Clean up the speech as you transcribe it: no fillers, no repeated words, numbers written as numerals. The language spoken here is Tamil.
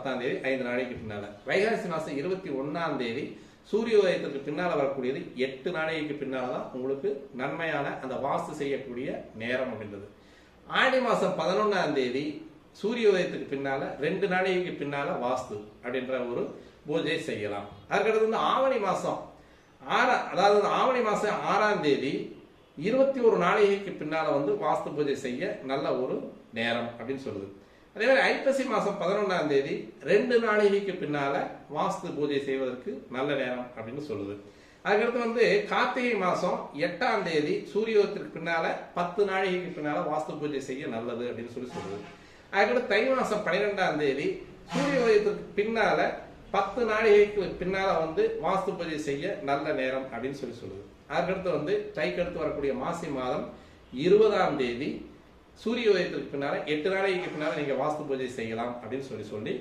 10ஆம் தேதி 5 நாளைக்கு பின்னால. வைகாசி மாசம் 21ஆம் தேதி சூரிய உதயத்திற்கு பின்னால வரக்கூடியது 8 நாளைக்கு பின்னால தான் உங்களுக்கு நன்மையான அந்த வாஸ்து செய்யக்கூடிய நேரம் அப்படின்றது. ஆடி மாசம் 11ஆம் தேதி சூரிய உதயத்துக்கு பின்னால 2 நாளைக்கு பின்னால வாஸ்து அப்படின்ற ஒரு பூஜை செய்யலாம். அதுக்கடுத்து வந்து ஆவணி மாசம் அதாவது ஆவணி மாசம் 6ஆம் தேதி 21 நாளைக்கு பின்னால வந்து வாஸ்து பூஜை செய்ய நல்ல ஒரு நேரம் அப்படின்னு சொல்லுது. அதே மாதிரி ஐப்பசி மாசம் 11ஆம் தேதி 2 நாளைக்கு பின்னால வாஸ்து பூஜை செய்வதற்கு நல்ல நேரம் அப்படின்னு சொல்லுது. அதுக்கடுத்து வந்து கார்த்திகை மாசம் 8ஆம் தேதி சூரியோதயத்திற்கு பின்னால 10 நாளைக்கு பின்னால வாஸ்து பூஜை செய்ய நல்லது அப்படின்னு சொல்லுது. அதுக்கடுத்து தை மாசம் 12ஆம் தேதி சூரிய உதயத்திற்கு பின்னால 10 நாளைக்கு பின்னால வந்து வாஸ்து பூஜை செய்ய நல்ல நேரம் அப்படின்னு சொல்லுது. அதுக்கடுத்து வந்து தைக்கு அடுத்து வரக்கூடிய மாசி மாதம் 20ஆம் தேதி சூரிய உதயத்திற்கு பின்னால 8 நாளைக்கு பின்னால நீங்க வாஸ்து பூஜை செய்யலாம் அப்படின்னு சொல்லி